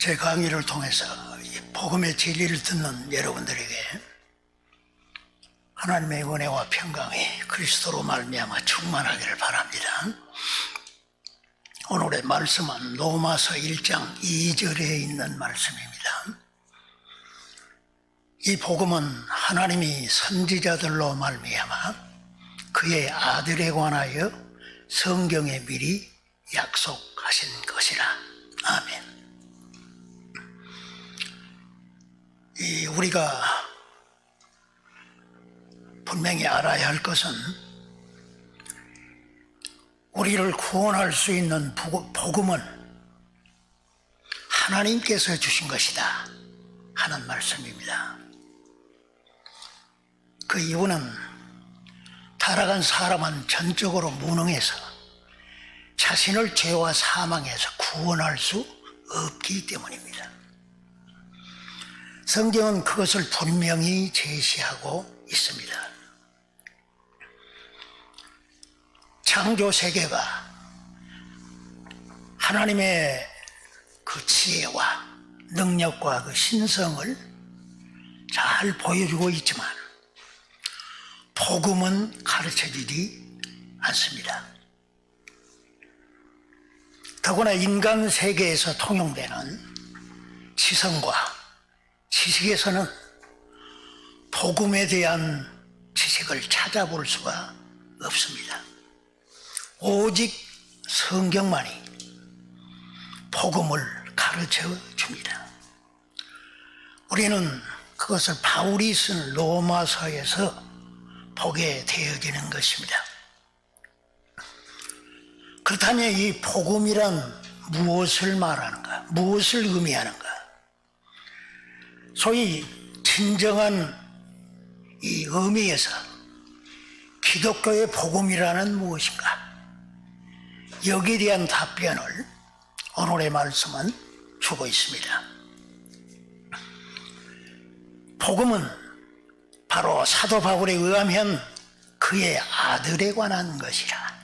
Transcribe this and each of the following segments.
제 강의를 통해서 이 복음의 진리를 듣는 여러분들에게 하나님의 은혜와 평강이 그리스도로 말미암아 충만하기를 바랍니다. 오늘의 말씀은 로마서 1장 2절에 있는 말씀입니다. 이 복음은 하나님이 선지자들로 말미암아 그의 아들에 관하여 성경에 미리 약속하신 것이라. 아멘. 우리가 분명히 알아야 할 것은 우리를 구원할 수 있는 복음은 하나님께서 주신 것이다 하는 말씀입니다. 그 이유는 타락한 사람은 전적으로 무능해서 자신을 죄와 사망에서 구원할 수 없기 때문입니다. 성경은 그것을 분명히 제시하고 있습니다. 창조 세계가 하나님의 그 지혜와 능력과 그 신성을 잘 보여주고 있지만 복음은 가르쳐주지 않습니다. 더구나 인간 세계에서 통용되는 지성과 지식에서는 복음에 대한 지식을 찾아볼 수가 없습니다. 오직 성경만이 복음을 가르쳐 줍니다. 우리는 그것을 바울이 쓴 로마서에서 보게 되어지는 것입니다. 그렇다면 이 복음이란 무엇을 말하는가? 무엇을 의미하는가? 소위 진정한 이 의미에서 기독교의 복음이라는 무엇인가? 여기에 대한 답변을 오늘의 말씀은 주고 있습니다. 복음은 바로 사도 바울에 의하면 그의 아들에 관한 것이라.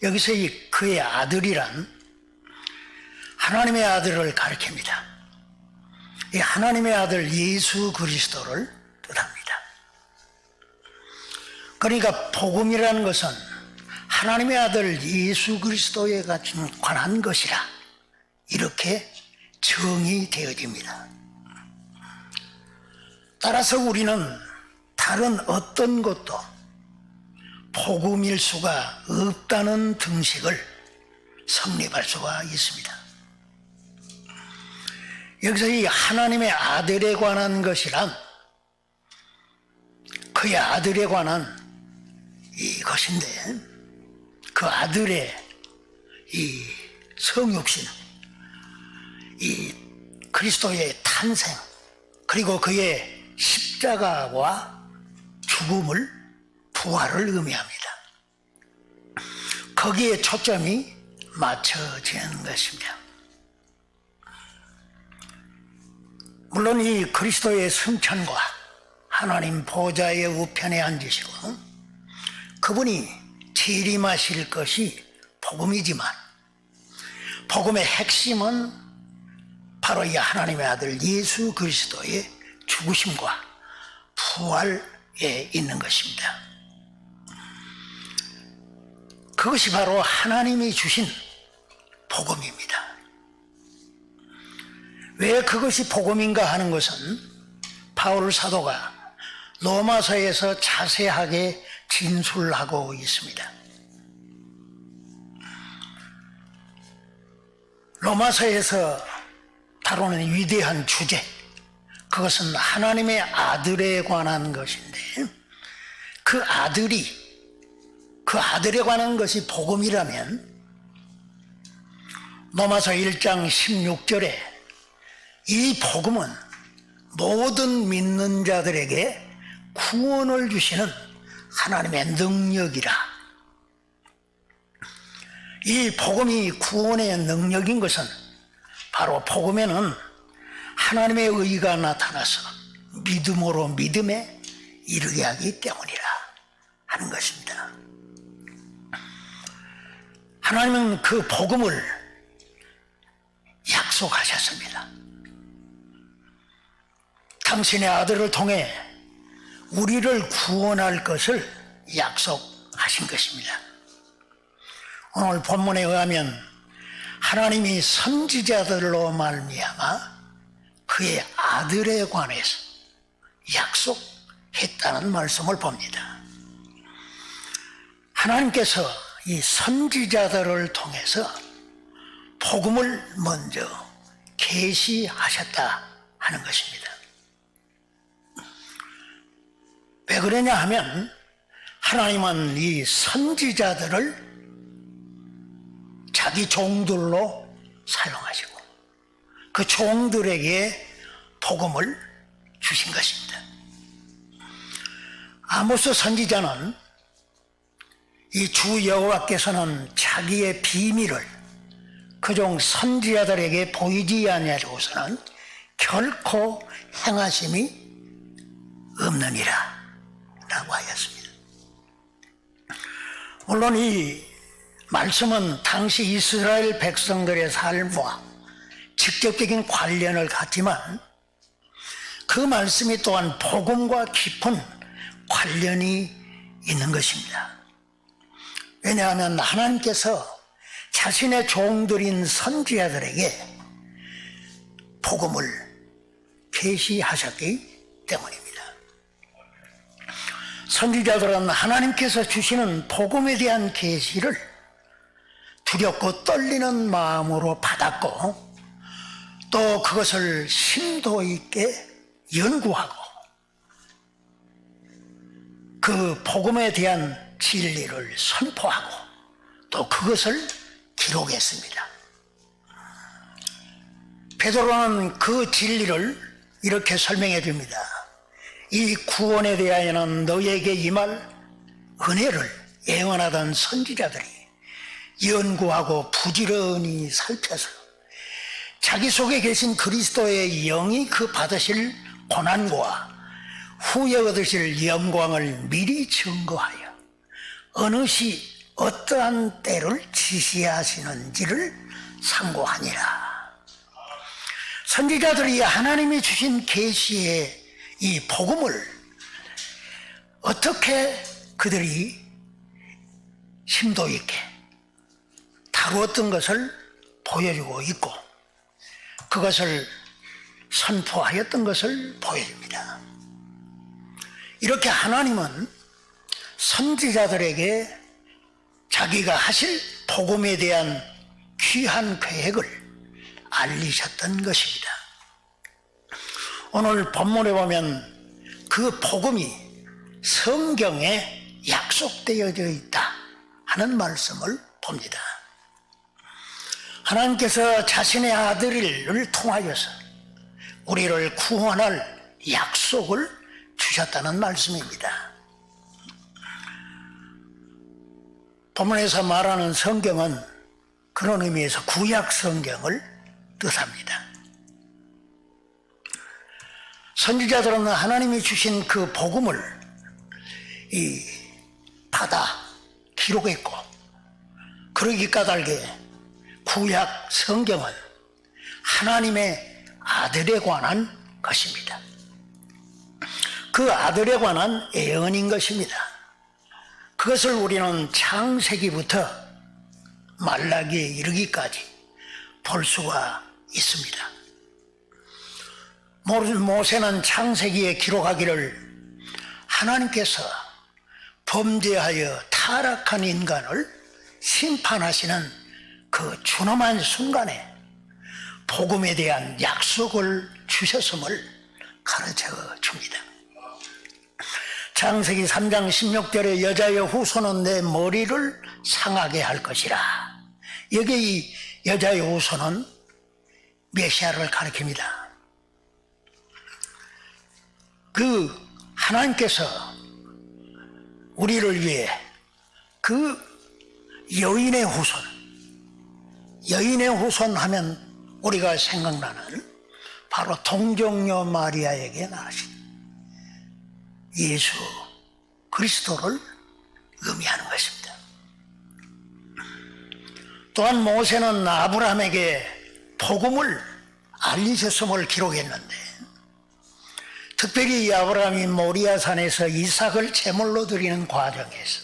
여기서 이 그의 아들이란 하나님의 아들을 가리킵니다. 이 하나님의 아들 예수 그리스도를 뜻합니다. 그러니까 복음이라는 것은 하나님의 아들 예수 그리스도에 관한 것이라 이렇게 정의되어집니다. 따라서 우리는 다른 어떤 것도 복음일 수가 없다는 등식을 성립할 수가 있습니다. 여기서 이 하나님의 아들에 관한 것이란 그의 아들에 관한 이것인데 그 아들의 이 성육신, 이 그리스도의 탄생, 그리고 그의 십자가와 죽음을, 부활을 의미합니다. 거기에 초점이 맞춰지는 것입니다. 물론 이 그리스도의 승천과 하나님 보좌의 우편에 앉으시고 그분이 재림하실 것이 복음이지만 복음의 핵심은 바로 이 하나님의 아들 예수 그리스도의 죽으심과 부활에 있는 것입니다. 그것이 바로 하나님이 주신 복음입니다. 왜 그것이 복음인가 하는 것은 바울 사도가 로마서에서 자세하게 진술하고 있습니다. 로마서에서 다루는 위대한 주제, 그것은 하나님의 아들에 관한 것인데 그 아들에 관한 것이 복음이라면 로마서 1장 16절에 이 복음은 모든 믿는 자들에게 구원을 주시는 하나님의 능력이라. 이 복음이 구원의 능력인 것은 바로 복음에는 하나님의 의가 나타나서 믿음으로 믿음에 이르게 하기 때문이라 하는 것입니다. 하나님은 그 복음을 약속하셨습니다. 당신의 아들을 통해 우리를 구원할 것을 약속하신 것입니다. 오늘 본문에 의하면 하나님이 선지자들로 말미암아 그의 아들에 관해서 약속했다는 말씀을 봅니다. 하나님께서 이 선지자들을 통해서 복음을 먼저 계시하셨다 하는 것입니다. 왜 그러냐 하면 하나님은 이 선지자들을 자기 종들로 사용하시고 그 종들에게 복음을 주신 것입니다. 아모스 선지자는 이 주 여호와께서는 자기의 비밀을 그종 선지자들에게 보이지 아니하고서는 결코 행하심이 없느니라 라고 하였습니다. 물론 이 말씀은 당시 이스라엘 백성들의 삶과 직접적인 관련을 갖지만 그 말씀이 또한 복음과 깊은 관련이 있는 것입니다. 왜냐하면 하나님께서 자신의 종들인 선지자들에게 복음을 계시하셨기 때문입니다. 선지자들은 하나님께서 주시는 복음에 대한 계시를 두렵고 떨리는 마음으로 받았고 또 그것을 심도 있게 연구하고 그 복음에 대한 진리를 선포하고 또 그것을 기록했습니다. 베드로는 그 진리를 이렇게 설명해 줍니다. 이 구원에 대하여는 너에게 임할 은혜를 예언하던 선지자들이 연구하고 부지런히 살펴서 자기 속에 계신 그리스도의 영이 그 받으실 고난과 후에 얻으실 영광을 미리 증거하여 어느 시 어떠한 때를 지시하시는지를 상고하니라. 선지자들이 하나님이 주신 계시의 이 복음을 어떻게 그들이 심도 있게 다루었던 것을 보여주고 있고 그것을 선포하였던 것을 보여줍니다. 이렇게 하나님은 선지자들에게 자기가 하실 복음에 대한 귀한 계획을 알리셨던 것입니다. 오늘 본문에 보면 그 복음이 성경에 약속되어져 있다 하는 말씀을 봅니다. 하나님께서 자신의 아들을 통하여서 우리를 구원할 약속을 주셨다는 말씀입니다. 본문에서 말하는 성경은 그런 의미에서 구약 성경을 뜻합니다. 선지자들은 하나님이 주신 그 복음을 받아 기록했고 그러기 까닭에 구약 성경은 하나님의 아들에 관한 것입니다. 그 아들에 관한 예언인 것입니다. 그것을 우리는 창세기부터 말라기에 이르기까지 볼 수가 있습니다. 모세는 창세기에 기록하기를 하나님께서 범죄하여 타락한 인간을 심판하시는 그 준엄한 순간에 복음에 대한 약속을 주셨음을 가르쳐 줍니다. 창세기 3장 16절에 여자의 후손은 내 머리를 상하게 할 것이라. 여기 이 여자의 후손은 메시아를 가리킵니다. 그 하나님께서 우리를 위해 그 여인의 후손 하면 우리가 생각나는 바로 동정녀 마리아에게 낳으신 예수 그리스도를 의미하는 것입니다. 또한 모세는 아브라함에게 복음을 알리셨음을 기록했는데, 특별히 아브라함이 모리아산에서 이삭을 제물로 드리는 과정에서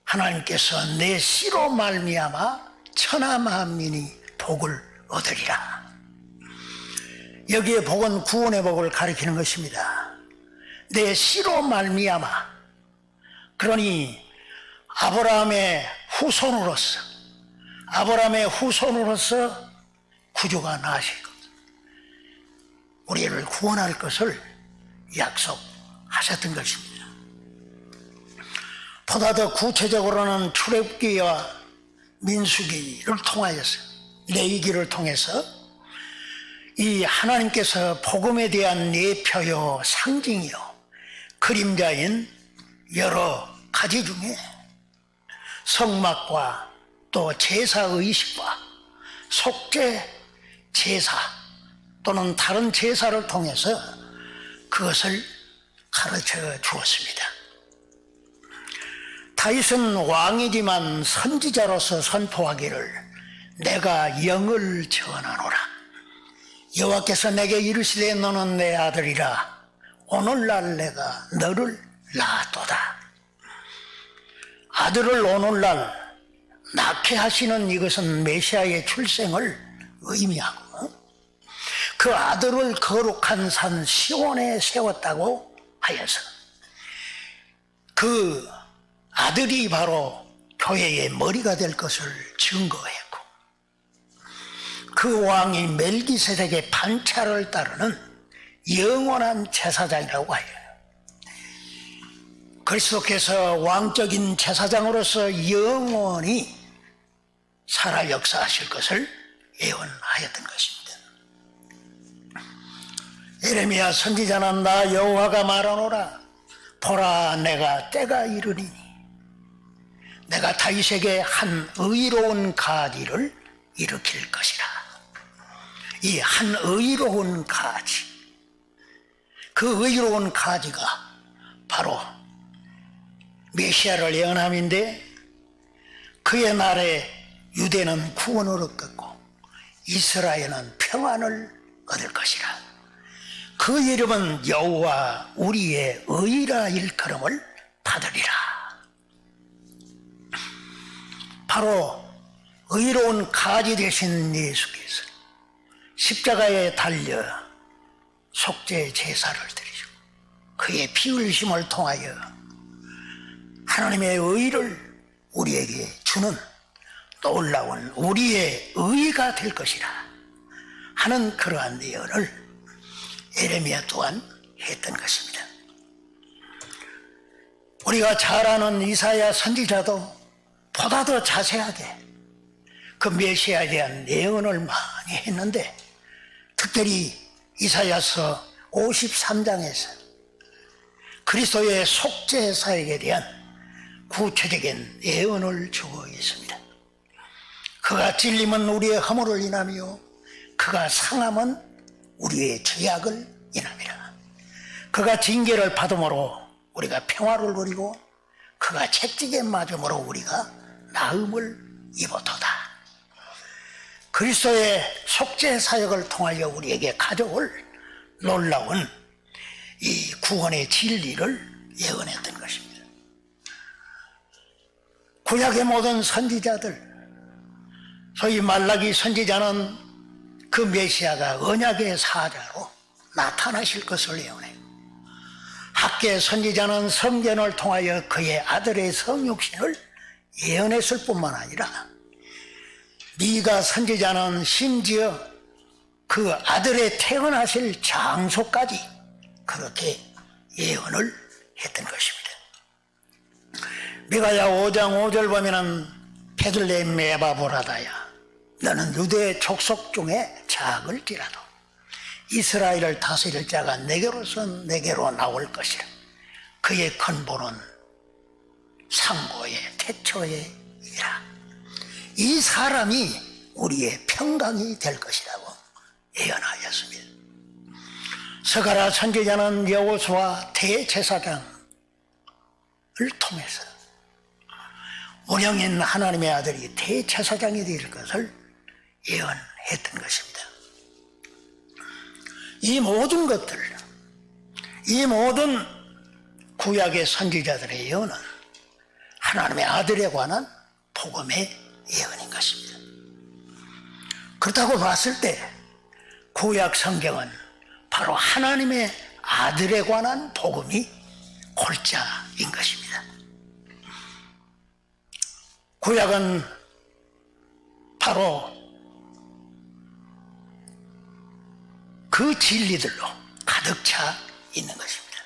하나님께서 내 씨로 말미암아 천하 만민이 복을 얻으리라. 여기에 복은 구원의 복을 가리키는 것입니다. 내 씨로 말미암아, 그러니 아브라함의 후손으로서 구주가 나실 것, 우리를 구원할 것을 약속하셨던 것입니다. 보다 더 구체적으로는 출애굽기와 민수기를 통하여서, 레위기를 통해서 이 하나님께서 복음에 대한 예표요, 상징이요, 그림자인 여러 가지 중에 성막과 또 제사의식과 속죄 제사 또는 다른 제사를 통해서 그것을 가르쳐 주었습니다. 다윗은 왕이지만 선지자로서 선포하기를 내가 영을 전하노라. 여호와께서 내게 이르시되 너는 내 아들이라. 오늘날 내가 너를 낳았도다. 아들을 오늘날 낳게 하시는 이것은 메시아의 출생을 의미하고, 그 아들을 거룩한 산 시온에 세웠다고 하여서 그 아들이 바로 교회의 머리가 될 것을 증거했고, 그 왕이 멜기세덱의 반차를 따르는 영원한 제사장이라고 하여요. 그리스도께서 왕적인 제사장으로서 영원히 살아 역사하실 것을 예언하였던 것입니다. 예레미야 선지자는 나 여호와가 말하노라. 보라, 내가 때가 이르리니 내가 다윗에게 한 의로운 가지를 일으킬 것이라. 이 한 의로운 가지, 그 의로운 가지가 바로 메시아를 예언함인데, 그의 날에 유대는 구원을 얻겠고 이스라엘은 평안을 얻을 것이라. 그 이름은 여호와 우리의 의라 일컬음을 받으리라. 바로 의로운 가지 되신 예수께서 십자가에 달려 속죄 제사를 드리시고 그의 피 흘리심을 통하여 하나님의 의를 우리에게 주는 놀라운 우리의 의가 될 것이라 하는 그러한 예언을 예레미야 또한 했던 것입니다. 우리가 잘 아는 이사야 선지자도 보다 더 자세하게 그 메시아에 대한 예언을 많이 했는데, 특별히 이사야서 53장에서 그리스도의 속죄 사역에 대한 구체적인 예언을 주고 있습니다. 그가 찔림은 우리의 허물을 인하며 그가 상함은 우리의 죄악을 인함이라. 그가 징계를 받음으로 우리가 평화를 누리고 그가 채찍에 맞음으로 우리가 나음을 입었도다. 그리스도의 속죄 사역을 통하여 우리에게 가져올 놀라운 이 구원의 진리를 예언했던 것입니다. 구약의 모든 선지자들, 소위 말라기 선지자는 그 메시아가 언약의 사자로 나타나실 것을 예언해요. 학계 선지자는 성전을 통하여 그의 아들의 성육신을 예언했을 뿐만 아니라, 미가 선지자는 심지어 그 아들의 태어나실 장소까지 그렇게 예언을 했던 것입니다. 미가야 5장 5절 보면은 베들레헴 에바보라다야, 너는 유대 족속 중에 작을지라도 이스라엘을 다스릴 자가 내게로서 내게로 나올 것이라. 그의 근본은 상고의 태초의 이라. 이 사람이 우리의 평강이 될 것이라고 예언하였습니다. 스가랴 선지자는 여호수아 대제사장을 통해서 운영인 하나님의 아들이 대제사장이 될 것을 예언했던 것입니다. 이 모든 것들, 이 모든 구약의 선지자들의 예언은 하나님의 아들에 관한 복음의 예언인 것입니다. 그렇다고 봤을 때 구약 성경은 바로 하나님의 아들에 관한 복음이 골자인 것입니다. 구약은 바로 그 진리들로 가득 차 있는 것입니다.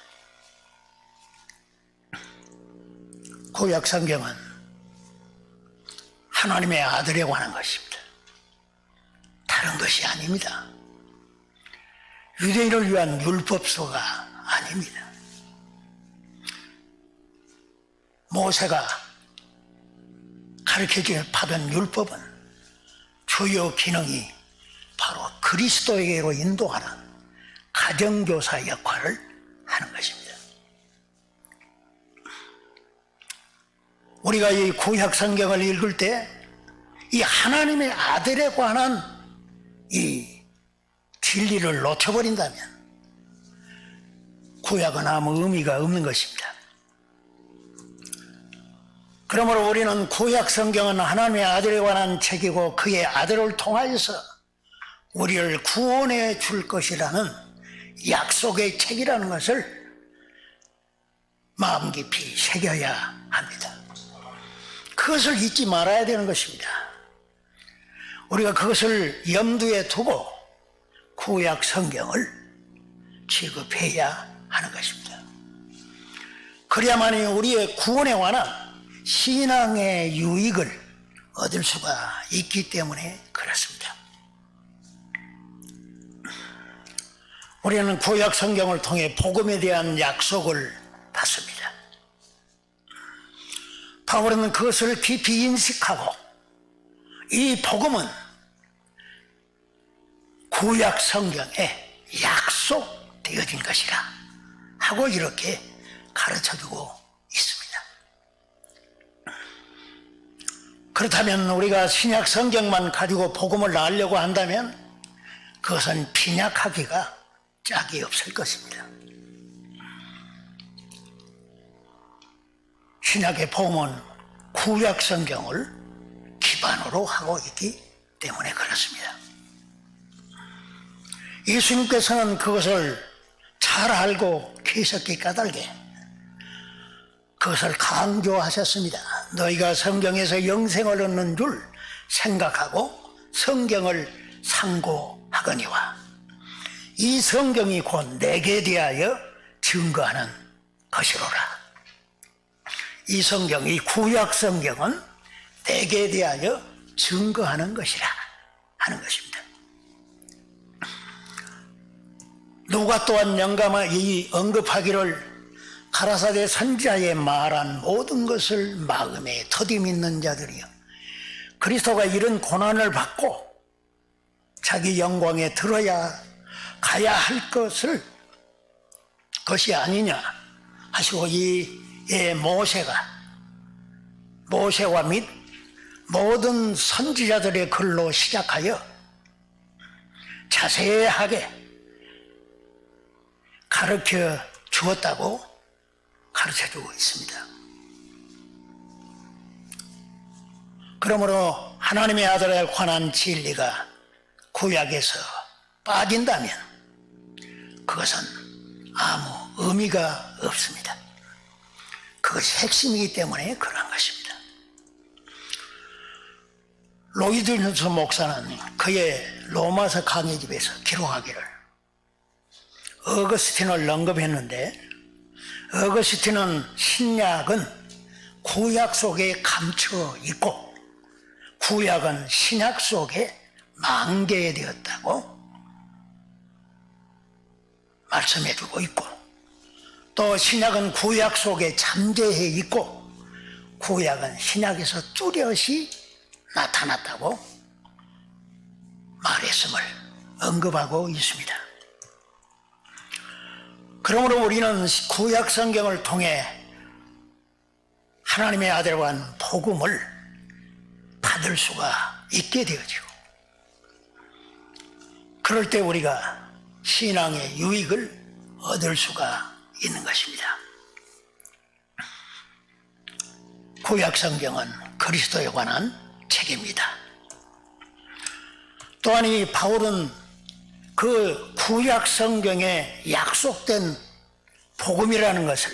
구약 성경은 하나님의 아들에 관한 것입니다. 다른 것이 아닙니다. 유대인을 위한 율법서가 아닙니다. 모세가 가르쳐주며 받은 율법은 주요 기능이 바로 그리스도에게로 인도하는 가정교사 역할을 하는 것입니다. 우리가 이 구약 성경을 읽을 때 이 하나님의 아들에 관한 이 진리를 놓쳐버린다면 구약은 아무 의미가 없는 것입니다. 그러므로 우리는 구약 성경은 하나님의 아들에 관한 책이고 그의 아들을 통하여서 우리를 구원해 줄 것이라는 약속의 책이라는 것을 마음 깊이 새겨야 합니다. 그것을 잊지 말아야 되는 것입니다. 우리가 그것을 염두에 두고 구약 성경을 취급해야 하는 것입니다. 그래야만이 우리의 구원에 관한 신앙의 유익을 얻을 수가 있기 때문에 그렇습니다. 우리는 구약 성경을 통해 복음에 대한 약속을 받습니다. 바울은 그것을 깊이 인식하고 이 복음은 구약 성경에 약속되어진 것이라 하고 이렇게 가르쳐주고 있습니다. 그렇다면 우리가 신약 성경만 가지고 복음을 알려고 한다면 그것은 빈약하기가 짝이 없을 것입니다. 신약의 복음은 구약 성경을 기반으로 하고 있기 때문에 그렇습니다. 예수님께서는 그것을 잘 알고 계셨기 까닭에 그것을 강조하셨습니다. 너희가 성경에서 영생을 얻는 줄 생각하고 성경을 상고하거니와 이 성경이 곧 내게 대하여 증거하는 것이로라. 이 성경, 이 구약 성경은 내게 대하여 증거하는 것이라 하는 것입니다. 누가 또한 영감이 언급하기를 가라사대 선지자의 말한 모든 것을 마음에 터듬 있는 자들이여 그리스도가 이런 고난을 받고 자기 영광에 들어야 가야 할 것이 아니냐 하시고 이 모세와 및 모든 선지자들의 글로 시작하여 자세하게 가르쳐 주었다고 가르쳐주고 있습니다. 그러므로 하나님의 아들에 관한 진리가 구약에서 빠진다면 그것은 아무 의미가 없습니다. 그것이 핵심이기 때문에 그러한 것입니다. 로이드 존슨 목사는 그의 로마서 강의집에서 기록하기를 어거스틴을 언급했는데 어거스틴은 신약은 구약 속에 감춰 있고 구약은 신약 속에 망개되었다고 말씀해주고 있고 또 신약은 구약 속에 잠재해 있고 구약은 신약에서 뚜렷이 나타났다고 말했음을 언급하고 있습니다. 그러므로 우리는 구약 성경을 통해 하나님의 아들과 복음을 받을 수가 있게 되어지고 그럴 때 우리가 신앙의 유익을 얻을 수가 있는 것입니다. 구약 성경은 그리스도에 관한 책입니다. 또한 이 바울은 그 구약 성경에 약속된 복음이라는 것을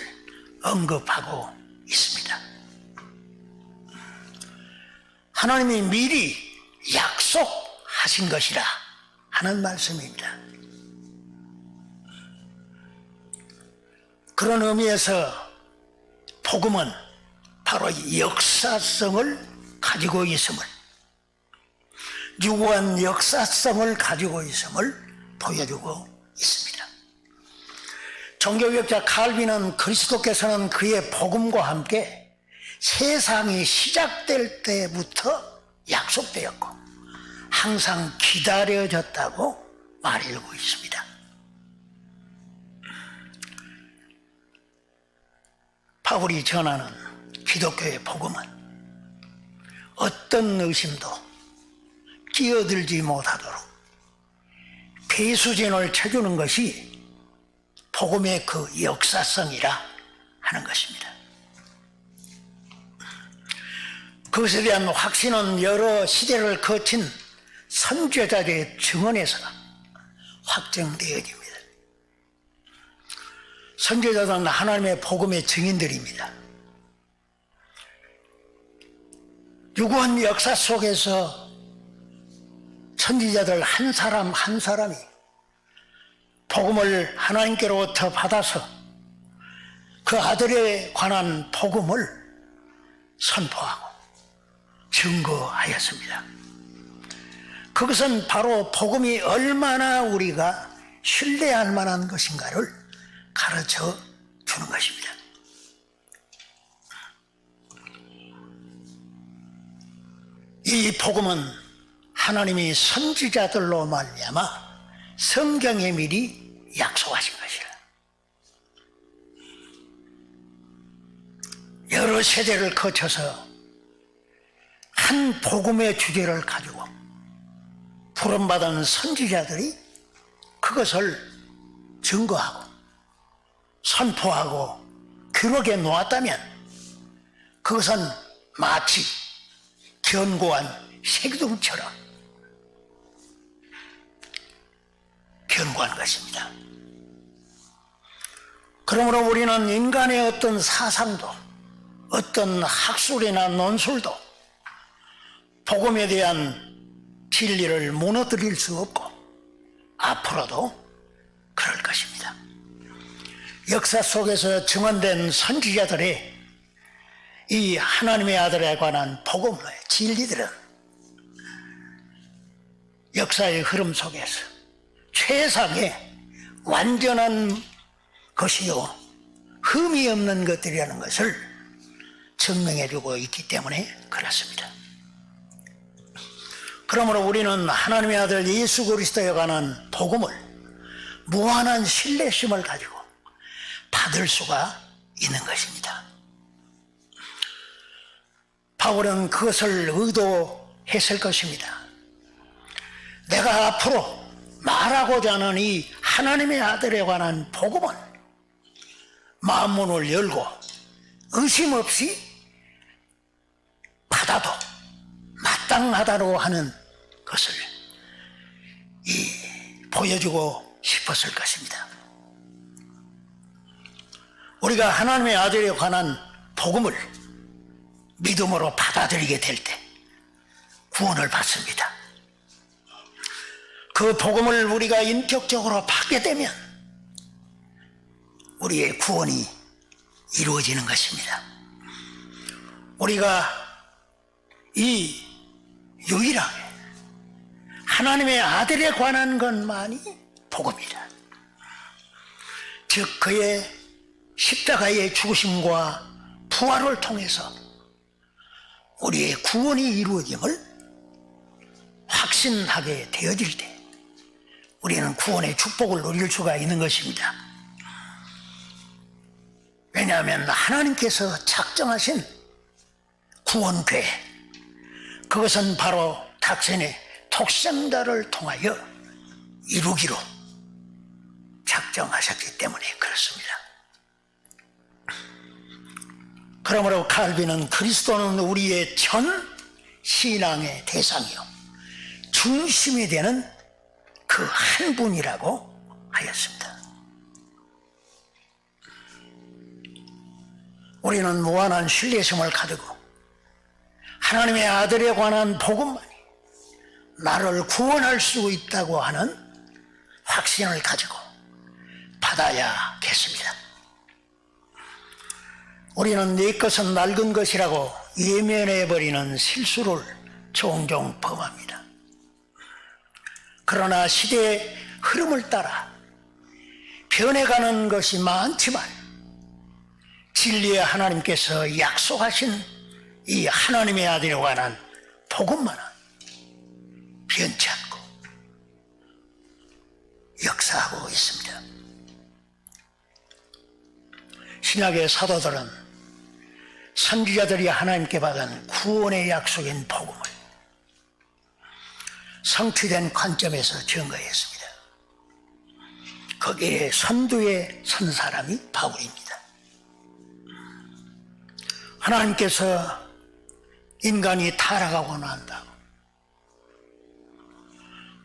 언급하고 있습니다. 하나님이 미리 약속하신 것이라 하는 말씀입니다. 그런 의미에서 복음은 바로 역사성을 가지고 있음을, 유구한 역사성을 가지고 있음을 보여주고 있습니다. 종교개혁자 칼빈은 그리스도께서는 그의 복음과 함께 세상이 시작될 때부터 약속되었고 항상 기다려졌다고 말하고 있습니다. 바울이 전하는 기독교의 복음은 어떤 의심도 끼어들지 못하도록 배수진을 쳐주는 것이 복음의 그 역사성이라 하는 것입니다. 그것에 대한 확신은 여러 시대를 거친 선지자들의 증언에서 확정되어집니다. 선지자들은 하나님의 복음의 증인들입니다. 유구한 역사 속에서 선지자들 한 사람 한 사람이 복음을 하나님께로부터 받아서 그 아들에 관한 복음을 선포하고 증거하였습니다. 그것은 바로 복음이 얼마나 우리가 신뢰할 만한 것인가를 가르쳐 주는 것입니다. 이 복음은 하나님이 선지자들로 말미암아 성경에 미리 약속하신 것이라. 여러 세대를 거쳐서 한 복음의 주제를 가지고 부름받은 선지자들이 그것을 증거하고 선포하고 기록해 놓았다면 그것은 마치 견고한 세기둥처럼 견고한 것입니다. 그러므로 우리는 인간의 어떤 사상도 어떤 학술이나 논술도 복음에 대한 진리를 무너뜨릴 수 없고 앞으로도 그럴 것입니다. 역사 속에서 증언된 선지자들의 이 하나님의 아들에 관한 복음의 진리들은 역사의 흐름 속에서 최상의 완전한 것이요 흠이 없는 것들이라는 것을 증명해주고 있기 때문에 그렇습니다. 그러므로 우리는 하나님의 아들 예수 그리스도에 관한 복음을 무한한 신뢰심을 가지고 받을 수가 있는 것입니다. 바울은 그것을 의도했을 것입니다. 내가 앞으로 말하고자 하는 이 하나님의 아들에 관한 복음은 마음문을 열고 의심 없이 받아도 마땅하다고 하는 것을 보여주고 싶었을 것입니다. 우리가 하나님의 아들에 관한 복음을 믿음으로 받아들이게 될 때 구원을 받습니다. 그 복음을 우리가 인격적으로 받게 되면 우리의 구원이 이루어지는 것입니다. 우리가 이 유일하게 하나님의 아들에 관한 것만이 복음이다. 즉 그의 십자가의 죽으심과 부활을 통해서 우리의 구원이 이루어짐을 확신하게 되어질 때 우리는 구원의 축복을 누릴 수가 있는 것입니다. 왜냐하면 하나님께서 작정하신 구원궤, 그것은 바로 탁신의 독생자를 통하여 이루기로 작정하셨기 때문에 그렇습니다. 그러므로 칼빈은 그리스도는 우리의 전 신앙의 대상이요 중심이 되는 그 한 분이라고 하였습니다. 우리는 무한한 신뢰심을 가지고 하나님의 아들에 관한 복음만이 나를 구원할 수 있다고 하는 확신을 가지고 받아야겠습니다. 우리는 내 것은 낡은 것이라고 예면해버리는 실수를 종종 범합니다. 그러나 시대의 흐름을 따라 변해가는 것이 많지만 진리의 하나님께서 약속하신 이 하나님의 아들에 관한 복음만은 변치 않고 역사하고 있습니다. 신약의 사도들은 선지자들이 하나님께 받은 구원의 약속인 복음을 성취된 관점에서 증거했습니다. 거기에 선두에 선 사람이 바울입니다. 하나님께서 인간이 타락하고 난다고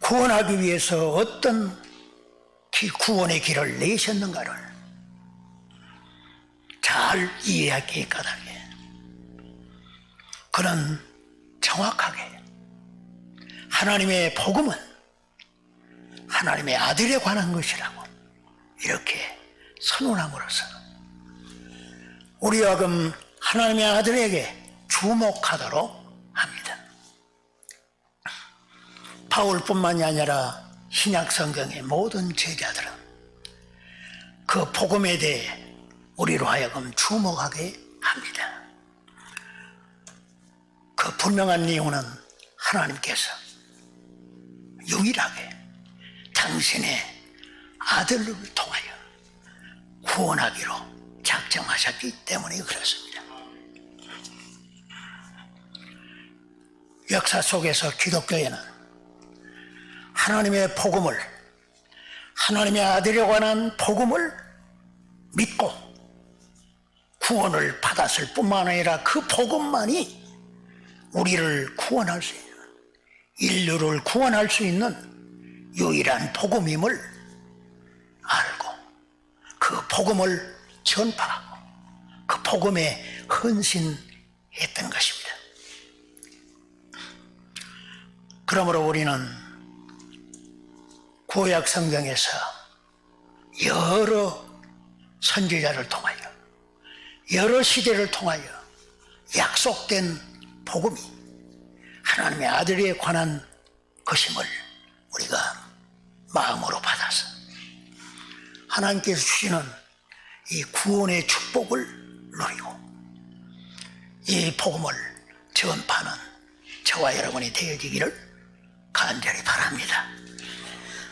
구원하기 위해서 어떤 구원의 길을 내셨는가를 잘 이해하기에 까닭에 그는 정확하게 하나님의 복음은 하나님의 아들에 관한 것이라고 이렇게 선언함으로써 우리와 금 하나님의 아들에게 주목하도록 합니다. 바울뿐만이 아니라 신약 성경의 모든 제자들은 그 복음에 대해 우리로 하여금 주목하게 합니다. 그 분명한 이유는 하나님께서 유일하게 당신의 아들을 통하여 구원하기로 작정하셨기 때문에 그렇습니다. 역사 속에서 기독교에는 하나님의 복음을, 하나님의 아들에 관한 복음을 믿고 구원을 받았을 뿐만 아니라 그 복음만이 우리를 구원할 수 있는, 인류를 구원할 수 있는 유일한 복음임을 알고 그 복음을 전파하고 그 복음에 헌신했던 것입니다. 그러므로 우리는 구약 성경에서 여러 선지자를 통하여 여러 시대를 통하여 약속된 복음이 하나님의 아들에 관한 것임을 우리가 마음으로 받아서 하나님께서 주시는 이 구원의 축복을 누리고 이 복음을 전파하는 저와 여러분이 되어지기를 간절히 바랍니다.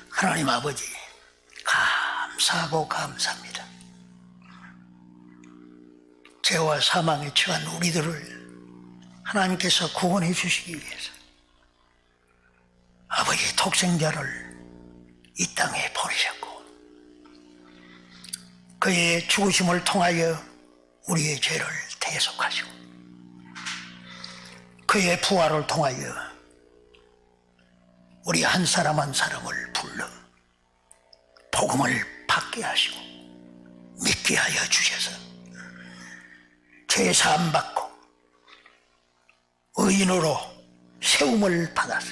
하나님 아버지 감사하고 감사합니다. 죄와 사망에 처한 우리들을 하나님께서 구원해 주시기 위해서 아버지의 독생자를 이 땅에 보내셨고 그의 죽으심을 통하여 우리의 죄를 대속하시고 그의 부활을 통하여 우리 한 사람 한 사람을 불러 복음을 받게 하시고 믿게 하여 주셔서 죄 사함 받고 의인으로 세움을 받아서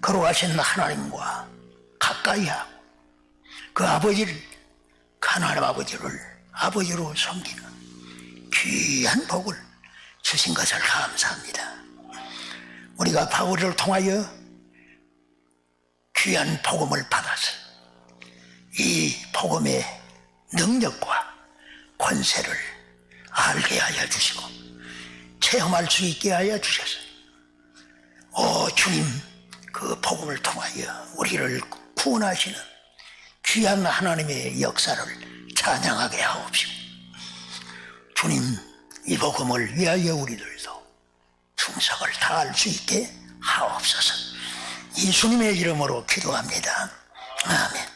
거룩하신 하나님과 가까이 하고 그 아버지를, 그 하나님 아버지를 아버지로 섬기는 귀한 복을 주신 것을 감사합니다. 우리가 바울을 통하여 귀한 복음을 받아서 이 복음의 능력과 권세를 알게 하여 주시고 체험할 수 있게 하여 주셔서 오 주님, 그 복음을 통하여 우리를 구원하시는 귀한 하나님의 역사를 찬양하게 하옵시고 주님, 이 복음을 위하여 우리들도 충성을 다할 수 있게 하옵소서. 예수님의 이름으로 기도합니다. 아멘.